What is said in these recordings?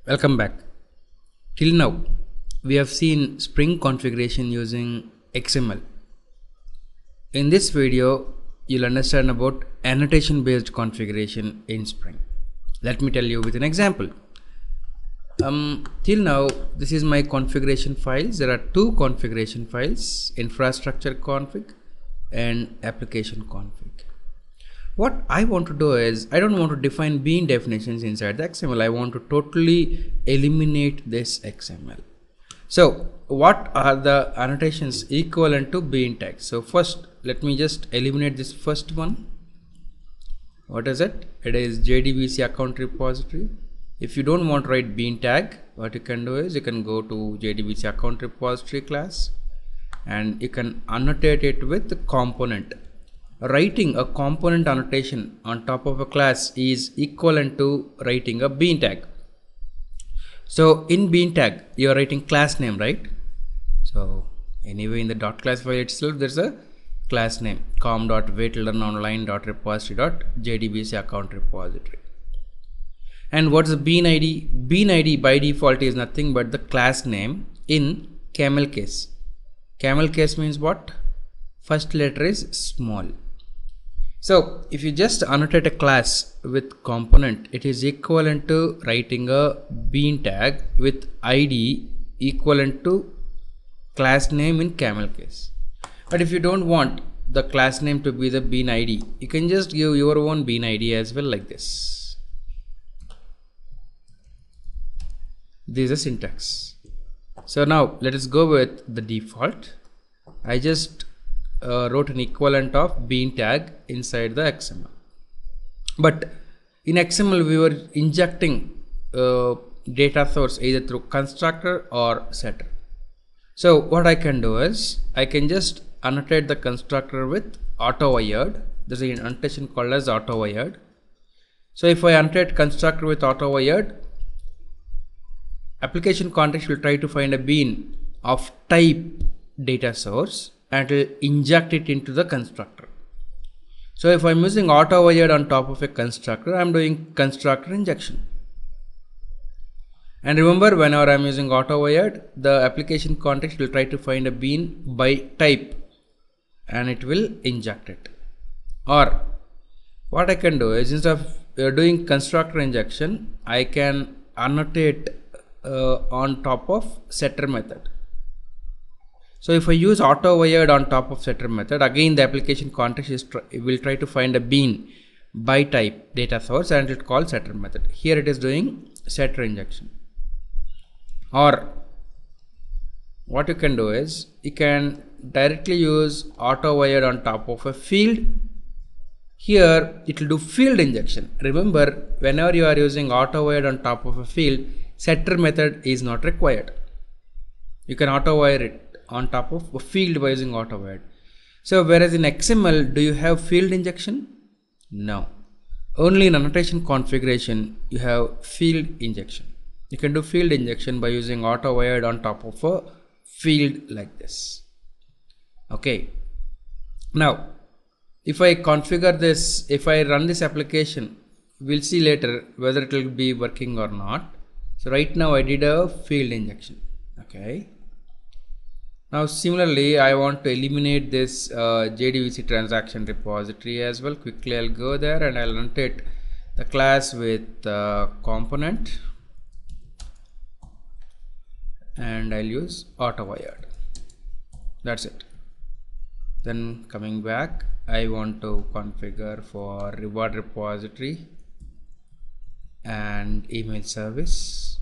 Welcome back. Till now, we have seen Spring configuration using XML. In this video, you'll understand about annotation based configuration in Spring. Let me tell you with an example. Till now, this is my configuration files. There are two configuration files, infrastructure config and application config. What I want to do is, I don't want to define bean definitions inside the XML. I want to totally eliminate this XML. So what are the annotations equivalent to bean tags? So first, let me just eliminate this first one. What is it? It is JDBC account repository. If you don't want to write bean tag, what you can do is you can go to JDBC account repository class and you can annotate it with the component. Writing a component annotation on top of a class is equivalent to writing a bean tag. So in bean tag, you are writing class name, right? So anyway, in the .class file itself, there's a class name com.wait.online.repository.jdbc account repository. And what's the bean ID? Bean ID by default is nothing but the class name in camel case. Camel case means what? First letter is small. So if you just annotate a class with component, it is equivalent to writing a bean tag with ID equivalent to class name in camel case. But if you don't want the class name to be the bean ID, you can just give your own bean ID as well, like this. This is a syntax. So now let us go with the default. I just wrote an equivalent of bean tag inside the XML. But in XML we were injecting data source either through constructor or setter. So what I can do is I can just annotate the constructor with auto wired. There's an annotation called as auto wired. So if I annotate constructor with auto wired, application context will try to find a bean of type data source and it will inject it into the constructor. So if I'm using auto wired on top of a constructor, I'm doing constructor injection. And remember, whenever I'm using auto wired, the application context will try to find a bean by type and it will inject it. Or what I can do is, instead of doing constructor injection, I can annotate on top of setter method. So if I use auto wired on top of setter method, again the application context will try to find a bean by type data source and it calls setter method. Here it is doing setter injection. Or what you can do is you can directly use auto wired on top of a field. Here it will do field injection. Remember, whenever you are using auto wired on top of a field, setter method is not required. You can auto wire it on top of a field by using auto wired. So whereas in XML, do you have field injection? No. Only in annotation configuration you have field injection. You can do field injection by using auto wired on top of a field like this. Okay. Now if I configure this, if I run this application, we'll see later whether it will be working or not. So right now I did a field injection. Okay. Now similarly, I want to eliminate this JDBC transaction repository as well. Quickly I'll go there and I'll annotate the class with component and I'll use auto wired. That's it. Then coming back, I want to configure for reward repository and email service.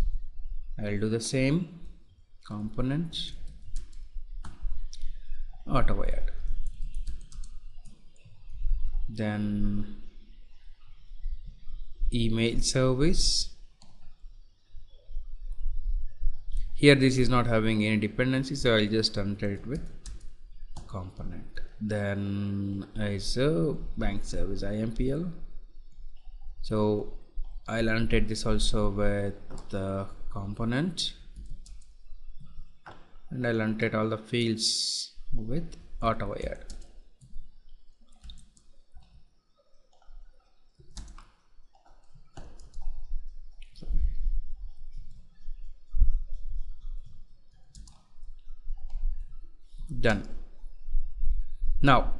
I'll do the same, component, auto wired. Then email service. Here this is not having any dependency, so I'll just annotate it with component. Then is a bank service IMPL. So I'll annotate this also with the component and I'll annotate all the fields with auto wired. Done. Now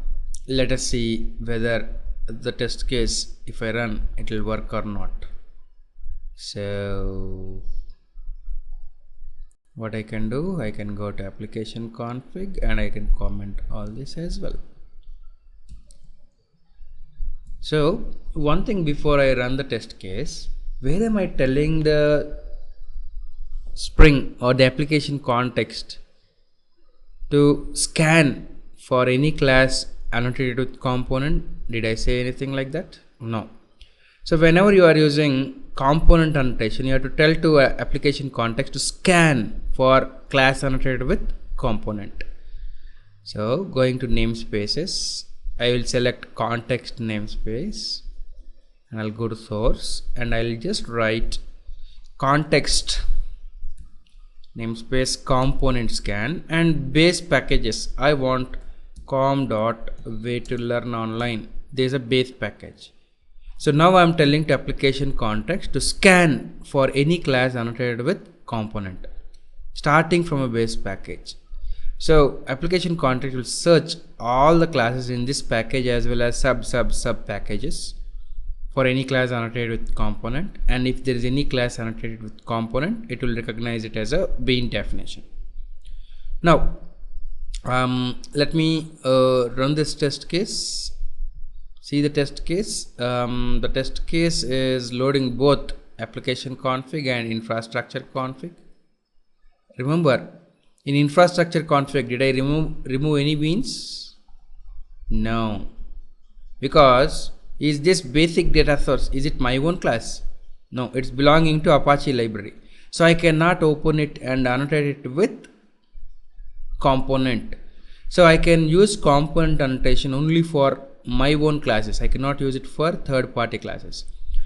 let us see whether the test case, if I run, it will work or not. So what I can do, I can go to application config and I can comment all this as well. So one thing before I run the test case, where am I telling the Spring or the application context to scan for any class annotated with component? Did I say anything like that? No. So whenever you are using component annotation, you have to tell to application context to scan for class annotated with component. So going to namespaces, I will select context namespace and I'll go to source and I'll just write context namespace component scan and base packages. I want com.way to learn online. There is a base package. So now I am telling to application context to scan for any class annotated with component starting from a base package. So application context will search all the classes in this package as well as sub packages for any class annotated with component, and if there is any class annotated with component, it will recognize it as a bean definition. Now let me run this test case. See the test case. The test case is loading both application config and infrastructure config. Remember, in infrastructure config, did I remove any beans? No, because is this basic data source, is it my own class? No, it's belonging to Apache library. So I cannot open it and annotate it with component. So I can use component annotation only for my own classes. I cannot use it for third-party classes.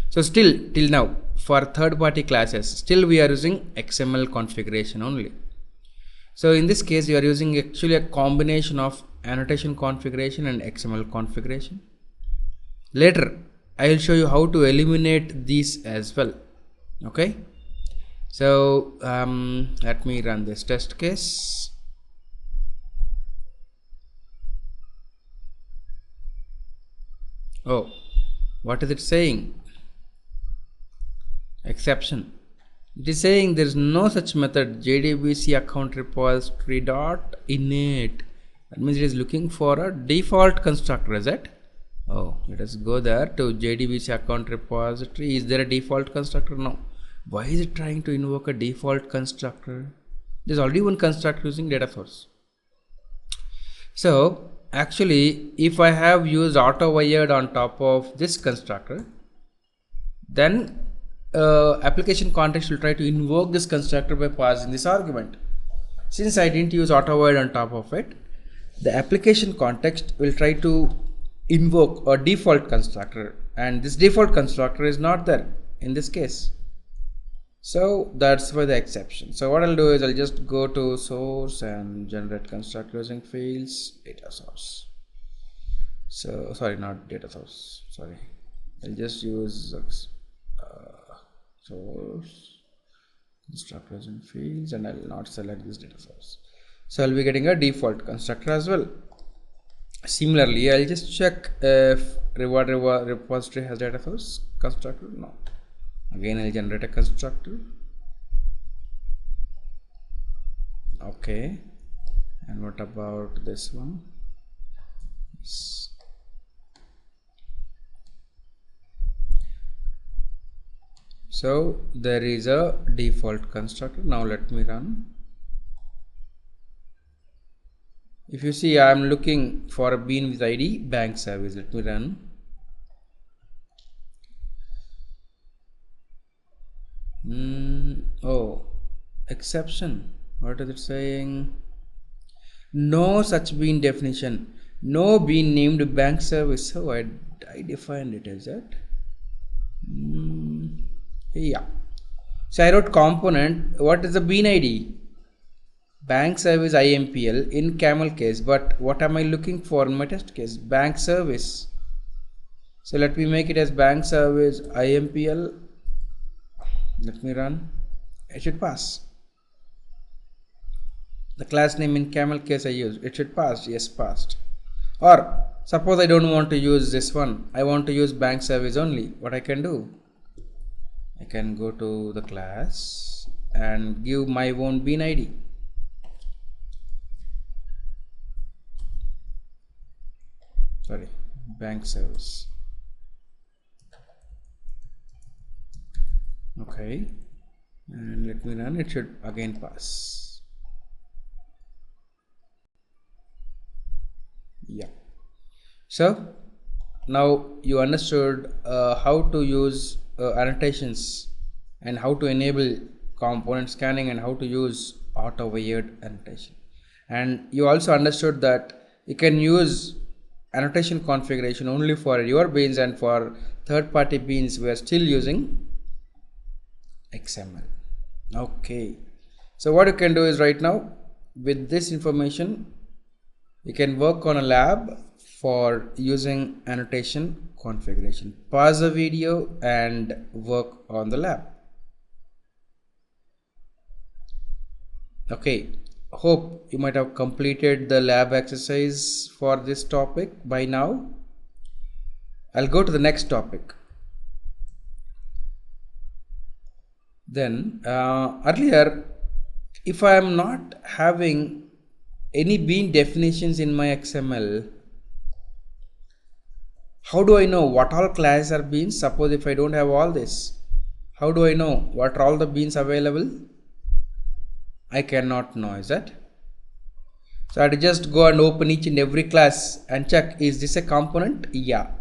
So still till now for third-party classes, still we are using XML configuration only. So in this case, you are using actually a combination of annotation configuration and XML configuration. Later I will show you how to eliminate these as well. Okay, so let me run this test case. Oh, what is it saying? Exception. It is saying there is no such method JDBC account repository dot init. That means it is looking for a default constructor, is it? Oh, let us go there to JDBC account repository. Is there a default constructor? No. Why is it trying to invoke a default constructor? There is already one constructor using data source. So actually, if I have used auto wired on top of this constructor, then application context will try to invoke this constructor by passing this argument. Since I didn't use auto wired on top of it, the application context will try to invoke a default constructor, and this default constructor is not there in this case. So that's why the exception. So what I'll do is I'll just go to source and generate constructor using fields data source. So sorry, not data source, sorry, I'll just use source constructor using fields and I'll not select this data source. So I'll be getting a default constructor as well. Similarly, I'll just check if reward repository has data source constructor. No. Again, I'll generate a constructor. Okay. And what about this one? Yes. So there is a default constructor. Now let me run. If you see, I am looking for a bean with ID bank service. Let me run. Oh, exception. What is it saying? No such bean definition. No bean named bank service. So I defined it as that. Yeah. So I wrote component. What is the bean ID? Bank service IMPL in camel case, but what am I looking for in my test case? Bank service. So let me make it as bank service IMPL. Let me run. It should pass. The class name in camel case I use, it should pass. Yes, passed. Or suppose I don't want to use this one, I want to use bank service only. What I can do, I can go to the class and give my own bean ID. Sorry, bank service. Okay, and let me run. It should again pass. Yeah. So now you understood how to use annotations and how to enable component scanning and how to use auto wired annotation. And you also understood that you can use annotation configuration only for your beans, and for third-party beans we are still using XML. Okay, so what you can do is right now with this information you can work on a lab for using annotation configuration. Pause the video and work on the lab. Okay, hope you might have completed the lab exercise for this topic by now. I'll go to the next topic. Then earlier, if I am not having any bean definitions in my XML, how do I know what all classes are beans? Suppose if I don't have all this, how do I know what are all the beans available? I cannot know, is that? So I have to just go and open each and every class and check, is this a component? Yeah.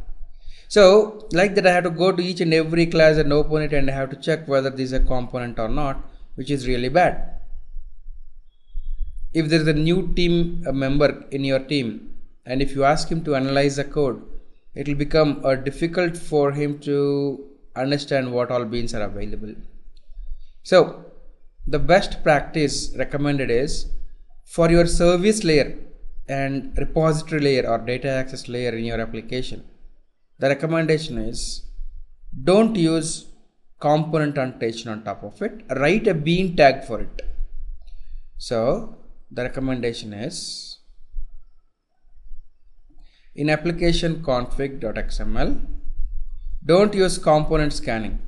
So like that I have to go to each and every class and open it and I have to check whether this is a component or not, which is really bad. If there is a new team member in your team and if you ask him to analyze the code, it will become difficult for him to understand what all beans are available. So the best practice recommended is for your service layer and repository layer or data access layer in your application, the recommendation is don't use component annotation on top of it, write a bean tag for it. So the recommendation is in application config.xml, don't use component scanning.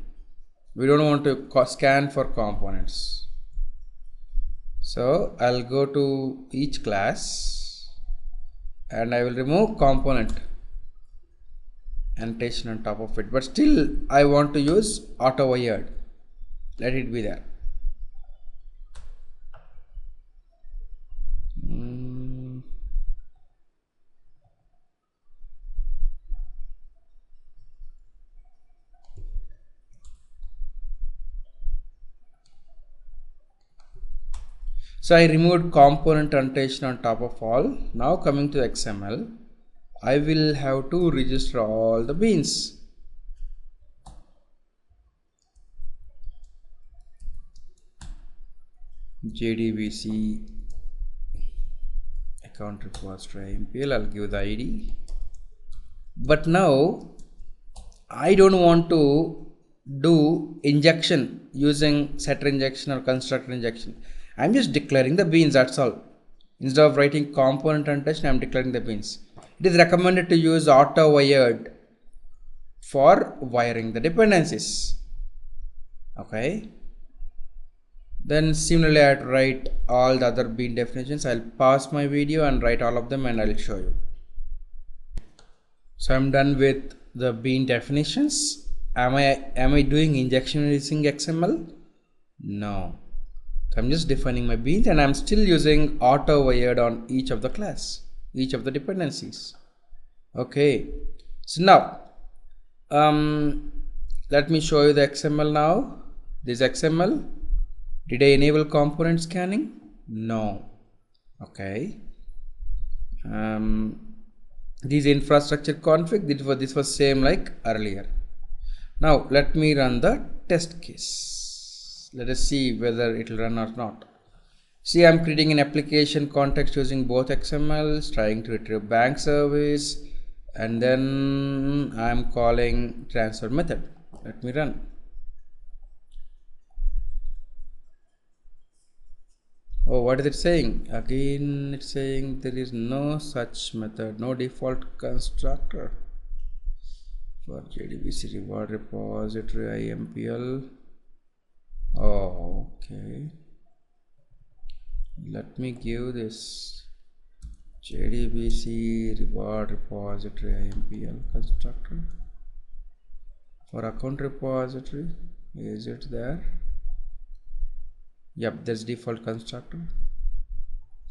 We don't want to scan for components. So I'll go to each class and I will remove component annotation on top of it, but still I want to use auto wired. Let it be there. So I removed component annotation on top of all. Now coming to XML, I will have to register all the beans. JDBC account repository MPL, I'll give the ID. But now I don't want to do injection using setter injection or constructor injection. I'm just declaring the beans, that's all. Instead of writing component annotation, I'm declaring the beans. It is recommended to use auto wired for wiring the dependencies. Okay. Then similarly, I have to write all the other bean definitions. I'll pause my video and write all of them and I'll show you. So I'm done with the bean definitions. Am I doing injection using XML? No. So I'm just defining my beans and I'm still using auto wired on each of the class, each of the dependencies. Okay. So now let me show you the XML now. This XML. Did I enable component scanning? No. Okay. This infrastructure config, this was same like earlier. Now let me run the test case. Let us see whether it will run or not. See, I'm creating an application context using both XMLs, trying to retrieve bank service, and then I'm calling transfer method. Let me run. Oh, what is it saying? Again, it's saying there is no such method, no default constructor for JDBC reward repository IMPL. Oh, okay. Let me give this JDBC reward repository IMPL constructor for account repository. Is it there? Yep, there's default constructor.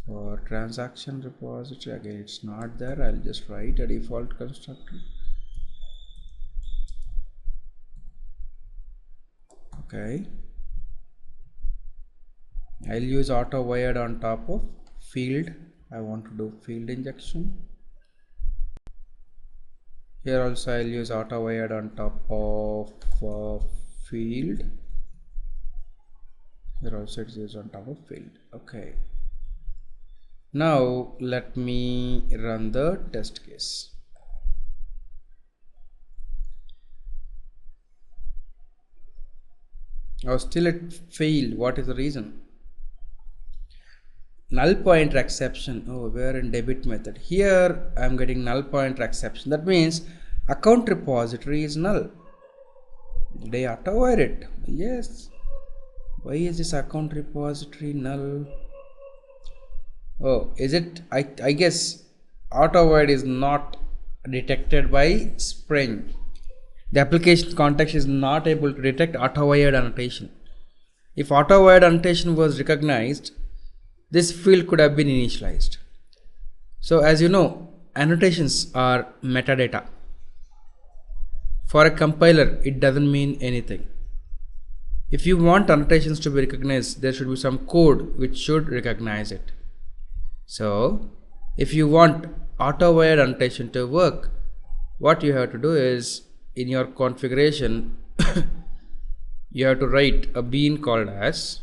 For transaction repository, again it's not there. I'll just write a default constructor. Okay, I'll use auto wired on top of field. I want to do field injection. Here also I'll use auto wired on top of field. Here also it's used on top of field. Okay, now let me run the test case. Oh, still it failed. What is the reason? Null pointer exception. Oh, we're in debit method. Here I'm getting null pointer exception. That means account repository is null. Did I auto wire it? Yes. Why is this account repository null? Oh, is it? I guess auto wire is not detected by Spring. The application context is not able to detect auto wired annotation. If auto wired annotation was recognized, this field could have been initialized. So as you know, annotations are metadata. For a compiler, it doesn't mean anything. If you want annotations to be recognized, there should be some code which should recognize it. So if you want auto wired annotation to work, what you have to do is, in your configuration you have to write a bean called as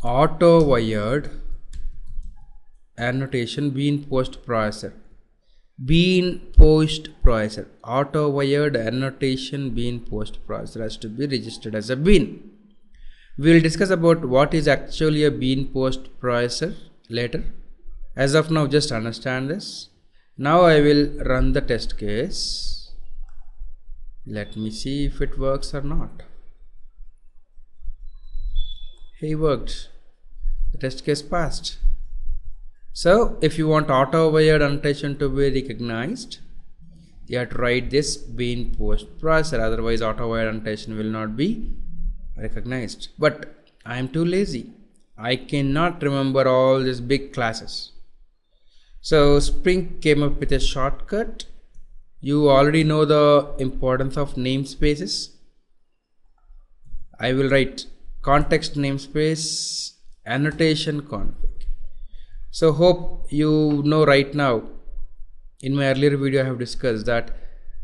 auto wired annotation bean post processor. Bean post processor, auto wired annotation bean post processor has to be registered as a bean. We will discuss about what is actually a bean post processor later. As of now, just understand this. Now I will run the test case. Let me see if it works or not. Hey, worked. The test case passed. So if you want auto wired annotation to be recognized, you have to write this bean post processor, otherwise auto wired annotation will not be recognized. But I am too lazy. I cannot remember all these big classes. So Spring came up with a shortcut. You already know the importance of namespaces. I will write context namespace annotation config. So hope you know right now. In my earlier video I have discussed that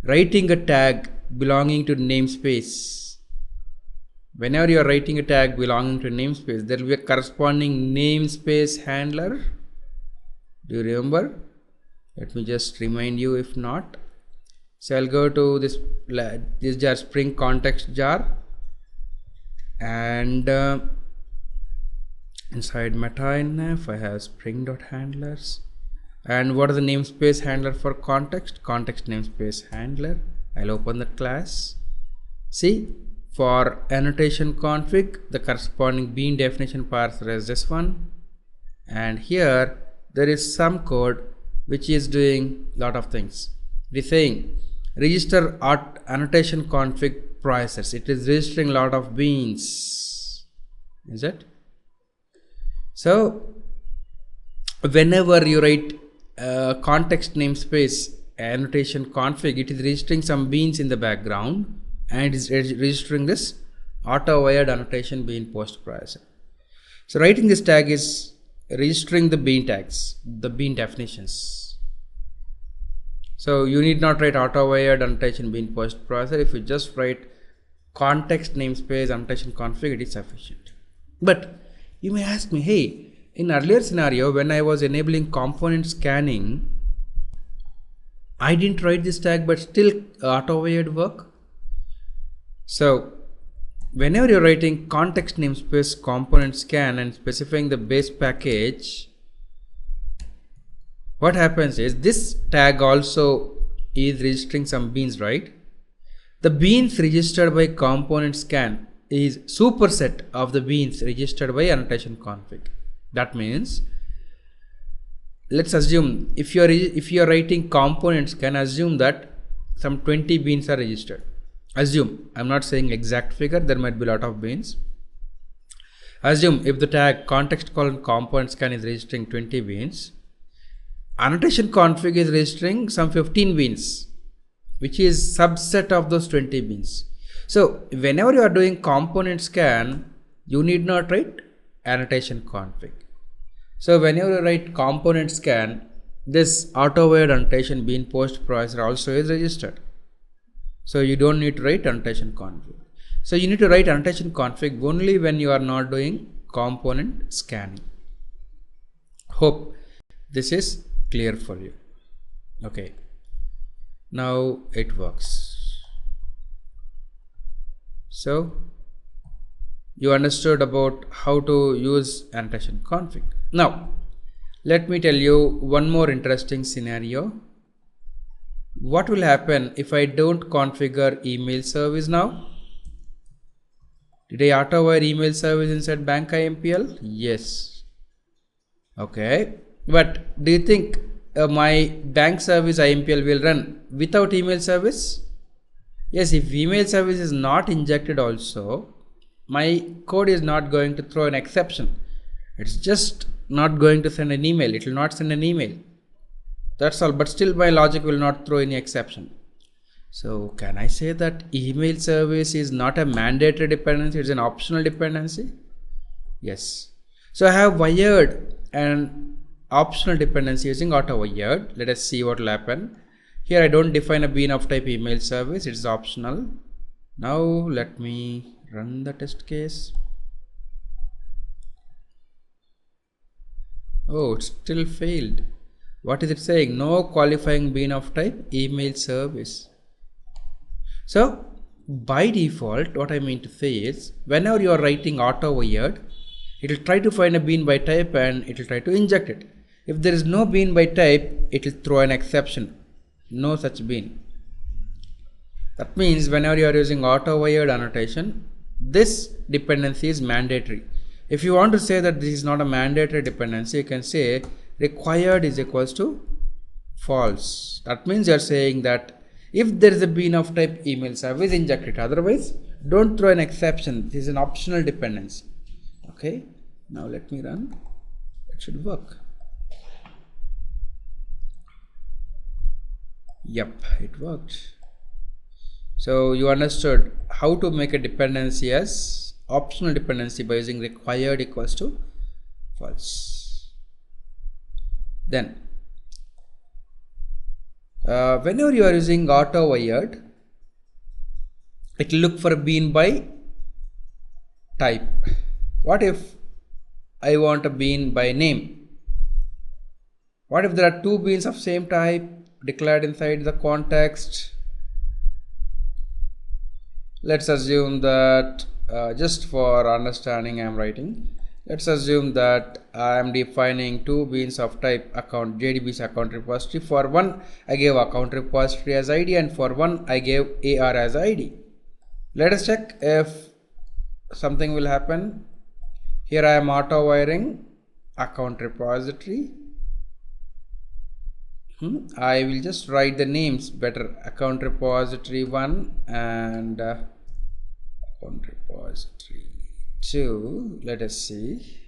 writing a tag belonging to namespace, whenever you are writing a tag belonging to namespace, there will be a corresponding namespace handler. Do you remember? Let me just remind you if not. So I'll go to this jar, Spring context jar, and inside meta-inf I have spring.handlers. And what is the namespace handler for context? Context namespace handler. I'll open that class. See, for annotation config, the corresponding bean definition parser is this one, and here there is some code which is doing lot of things. It is saying register annotation config processors. It is registering lot of beans. Is it? So whenever you write context namespace annotation config, it is registering some beans in the background, and it is registering this auto wired annotation bean post processor. So writing this tag is registering the bean tags, the bean definitions. So you need not write auto wired annotation bean post processor. If you just write context namespace annotation config, it is sufficient. But you may ask me, hey, in earlier scenario when I was enabling component scanning, I didn't write this tag but still auto wired work. So whenever you're writing context namespace component scan and specifying the base package, what happens is this tag also is registering some beans, right? The beans registered by component scan is superset of the beans registered by annotation config. That means, let's assume if you're writing component scan, assume that some 20 beans are registered. Assume, I'm not saying exact figure, there might be a lot of beans. Assume if the tag context colon component scan is registering 20 beans, annotation config is registering some 15 beans, which is subset of those 20 beans. So whenever you are doing component scan, you need not write annotation config. So whenever you write component scan, this auto-wired annotation bean post processor also is registered. So you don't need to write annotation config. So you need to write annotation config only when you are not doing component scanning. Hope this is clear for you. Okay. Now it works. So you understood about how to use annotation config. Now let me tell you one more interesting scenario. What will happen if I don't configure email service now? Did I auto-wire email service inside bank IMPL? Yes. Okay. But do you think my bank service IMPL will run without email service? Yes, if email service is not injected also, my code is not going to throw an exception. It's just not going to send an email. It will not send an email. That's all. But still my logic will not throw any exception. So can I say that email service is not a mandatory dependency? It's an optional dependency? Yes. So I have wired an optional dependency using auto-wired. Let us see what will happen. Here I don't define a bean of type email service. It's optional. Now let me run the test case. Oh, it still failed. What is it saying? No qualifying bean of type email service. So by default, what I mean to say is, whenever you are writing auto-wired, it will try to find a bean by type and it will try to inject it. If there is no bean by type, it will throw an exception. No such bean. That means whenever you are using auto-wired annotation, this dependency is mandatory. If you want to say that this is not a mandatory dependency, you can say required is equals to false. That means you are saying that if there is a bean of type email service, inject it. Otherwise, don't throw an exception. This is an optional dependency. Okay. Now let me run. It should work. Yep, it worked. So you understood how to make a dependency as optional dependency by using required equals to false. Then whenever you are using auto-wired, it will look for a bean by type. What if I want a bean by name? What if there are two beans of same type declared inside the context? Let's assume that just for understanding I am writing, let's assume that I am defining two beans of type account JDBC account repository. For one I gave account repository as ID and for one I gave AR as ID. Let us check if something will happen. Here I am auto wiring account repository. I will just write the names better. Account repository 1 and account repository 2. Let us see.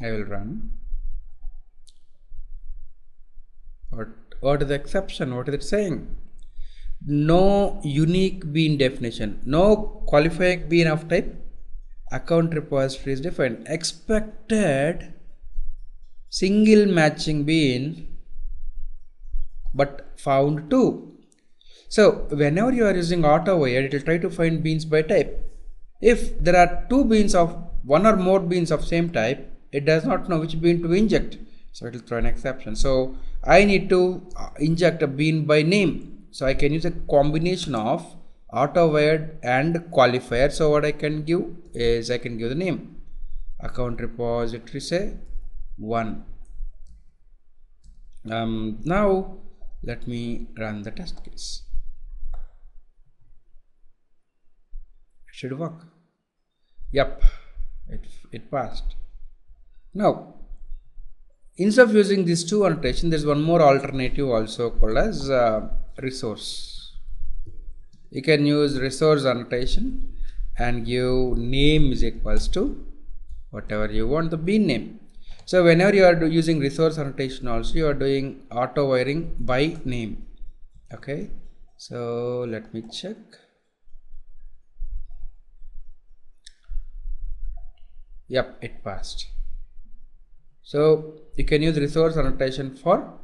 I will run. What is the exception? What is it saying? No unique bean definition. No qualifying bean of type account repository is defined. Expected single matching bean but found two. So whenever you are using auto-wired, it will try to find beans by type. If there are two beans of one or more beans of same type, it does not know which bean to inject, so it will throw an exception. So I need to inject a bean by name, so I can use a combination of auto wired and qualifier. So what I can give is I can give the name account repository, say 1. Now let me run the test case. It should work. Yep, it passed. Now, instead of using these two annotation, there is one more alternative also called as resource. You can use resource annotation and give name is equals to whatever you want, the bean name. So whenever you are using resource annotation also, you are doing auto wiring by name. Okay, so let me check. Yep, it passed. So you can use resource annotation for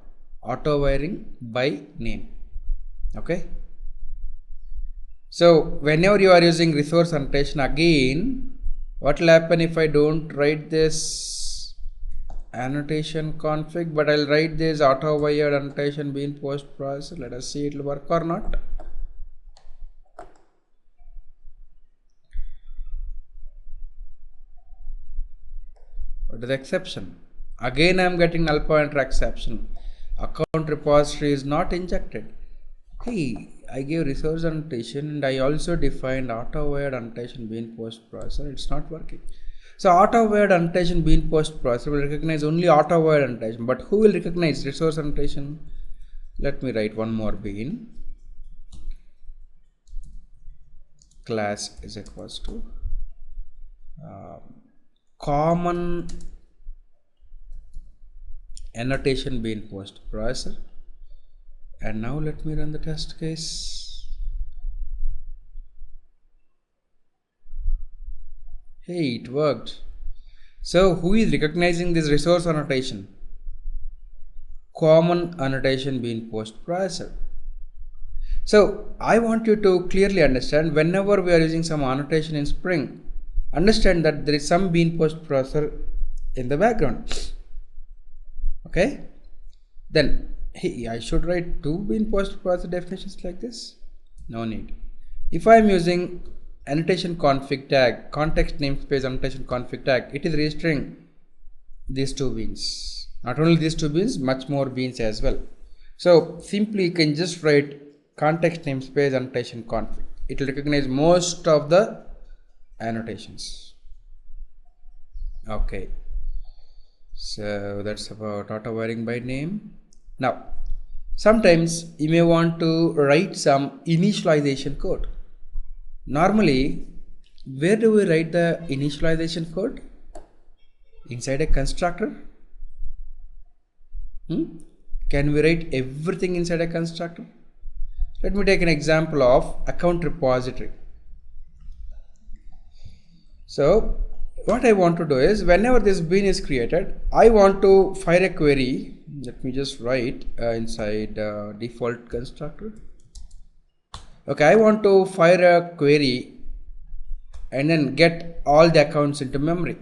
auto wiring by name. Okay, so whenever you are using resource annotation, again what will happen if I don't write this annotation config, but I'll write this auto wired annotation bean post processor. Let us see it will work or not. What is the exception? Again I am getting null pointer exception. Account repository is not injected. Hey, I gave resource annotation and I also defined auto wired annotation bean post processor. It's not working. So auto wired annotation bean post processor will recognize only auto wired annotation, but who will recognize resource annotation? Let me write one more bean. Class is equals to common annotation bean post processor. And now let me run the test case. Hey, it worked. So who is recognizing this resource annotation? Common annotation bean post processor. So I want you to clearly understand, whenever we are using some annotation in Spring, understand that there is some bean post processor in the background. Okay, then hey, I should write two bean post processor definitions like this? No need. If I am using annotation config tag, context namespace annotation config tag, it is registering these two beans. Not only these two beans, much more beans as well. So simply you can just write context namespace annotation config. It will recognize most of the annotations. Okay, so that's about auto wiring by name. Now sometimes you may want to write some initialization code. Normally, where do we write the initialization code? Inside a constructor? Can we write everything inside a constructor? Let me take an example of account repository. So what I want to do is, whenever this bean is created, I want to fire a query. Let me just write inside default constructor. Okay, I want to fire a query and then get all the accounts into memory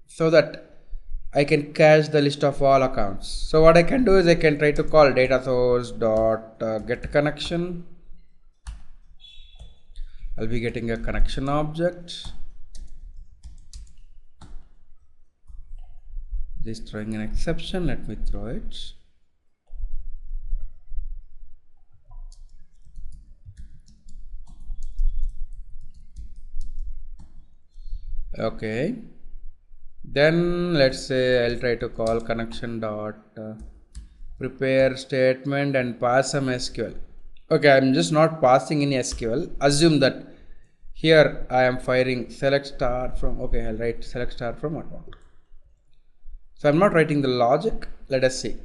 so that I can cache the list of all accounts. So what I can do is I can try to call data source dot get connection. I'll be getting a connection object. Just throwing an exception. Let me throw it. Okay, then let's say I'll try to call connection dot prepare statement and pass some SQL. Okay, I'm just not passing any SQL. Assume that here I am firing select star from, okay, I'll write select star from account. So I'm not writing the logic. Let us see.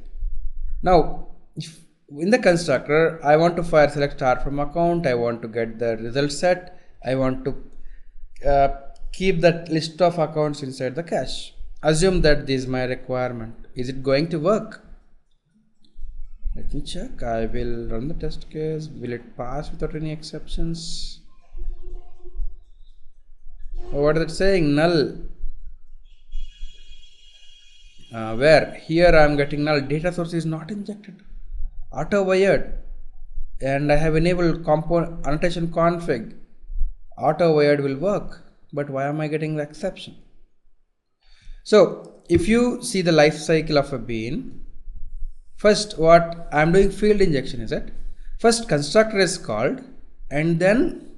Now if in the constructor I want to fire select star from account, I want to get the result set, I want to keep that list of accounts inside the cache. Assume that this is my requirement. Is it going to work? Let me check. I will run the test case. Will it pass without any exceptions? Oh, what is it saying? Null. Where? Here I am getting null. Data source is not injected. Auto wired. and I have enabled annotation config, auto wired will work, but why am I getting the exception? So if you see the life cycle of a bean, first what I am doing field injection is that first constructor is called and then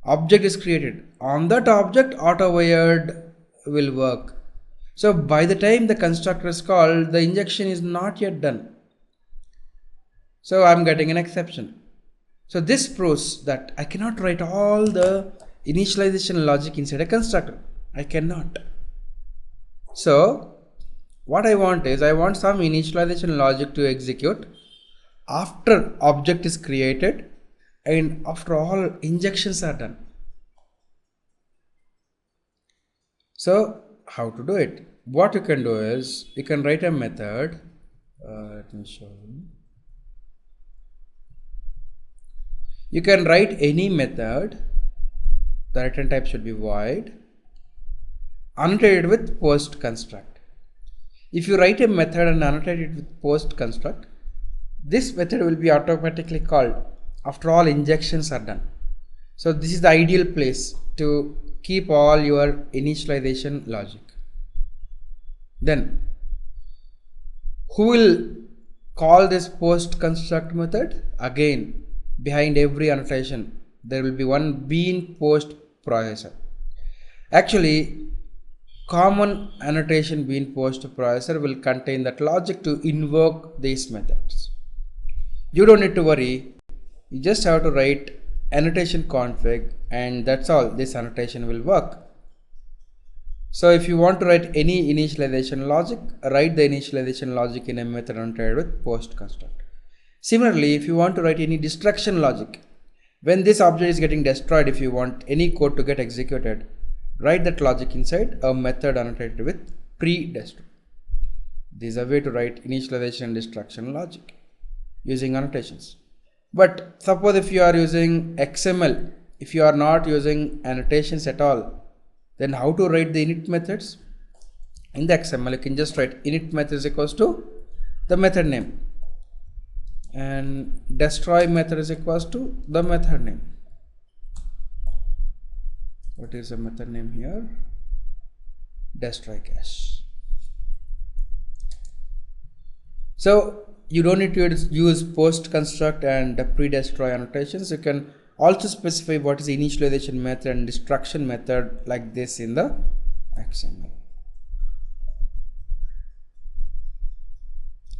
object is created. On that object auto wired will work. So by the time the constructor is called, the injection is not yet done. So I am getting an exception. So this proves that I cannot write all the initialization logic inside a constructor. I cannot. So what I want is I want some initialization logic to execute after object is created and after all injections are done. So how to do it? What you can do is you can write a method. Let me show you. You can write any method. The return type should be void, annotated with post construct. If you write a method and annotate it with post construct, this method will be automatically called after all injections are done. So this is the ideal place to keep all your initialization logic. Then who will call this post construct method? Again, behind every annotation there will be one bean post processor. Actually, common annotation bean post processor will contain that logic to invoke these methods. You don't need to worry, you just have to write annotation config and that's all, this annotation will work. So if you want to write any initialization logic, write the initialization logic in a method annotated with post construct. Similarly, if you want to write any destruction logic, when this object is getting destroyed, if you want any code to get executed, write that logic inside a method annotated with pre-destroy. This is a way to write initialization and destruction logic using annotations. But suppose if you are using XML, if you are not using annotations at all, then how to write the init methods? In the XML, you can just write init method is equals to the method name and destroy method is equals to the method name. What is the method name here? Destroy cache. So you don't need to use post construct and pre-destroy annotations. You can also specify what is initialization method and destruction method like this in the XML.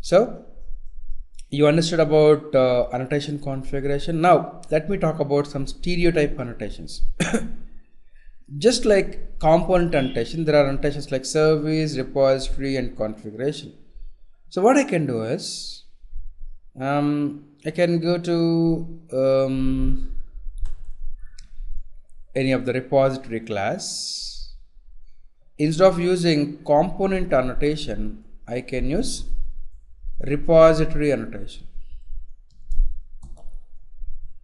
So you understood about annotation configuration. Now let me talk about some stereotype annotations. Just like component annotation, there are annotations like service, repository and configuration. So what I can do is I can go to any of the repository class. Instead of using component annotation, I can use repository annotation.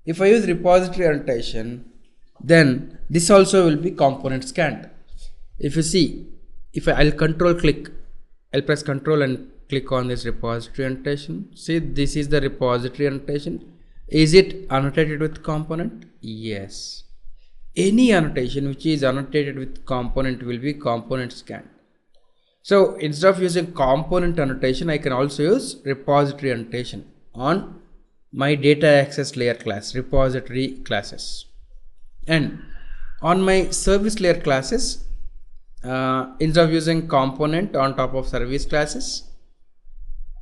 If I use repository annotation, then this also will be component scanned. If you see, if I'll press control and click on this repository annotation. See, this is the repository annotation. Is it annotated with component? Yes. Any annotation which is annotated with component will be component scanned. So instead of using component annotation, I can also use repository annotation on my data access layer class, repository classes. And on my service layer classes, instead of using component on top of service classes,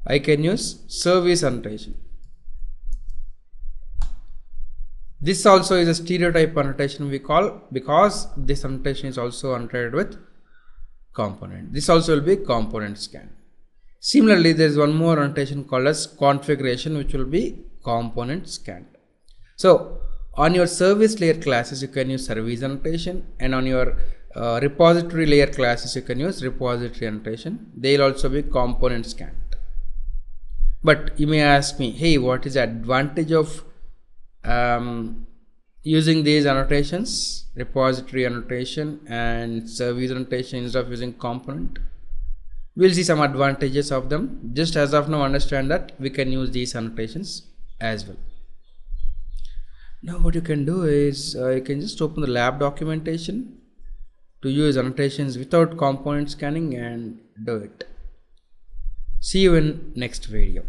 I can use service annotation. This also is a stereotype annotation we call, because this annotation is also annotated with component. This also will be component scan. Similarly, there is one more annotation called as configuration, which will be component scanned. So on your service layer classes, you can use service annotation, and on your repository layer classes, you can use repository annotation. They will also be component scanned. But you may ask me, hey, what is the advantage of using these annotations, repository annotation and service annotation, instead of using component? We'll see some advantages of them. Just as of now, understand that we can use these annotations as well. Now what you can do is you can just open the lab documentation to use annotations without component scanning and do it. See you in next video.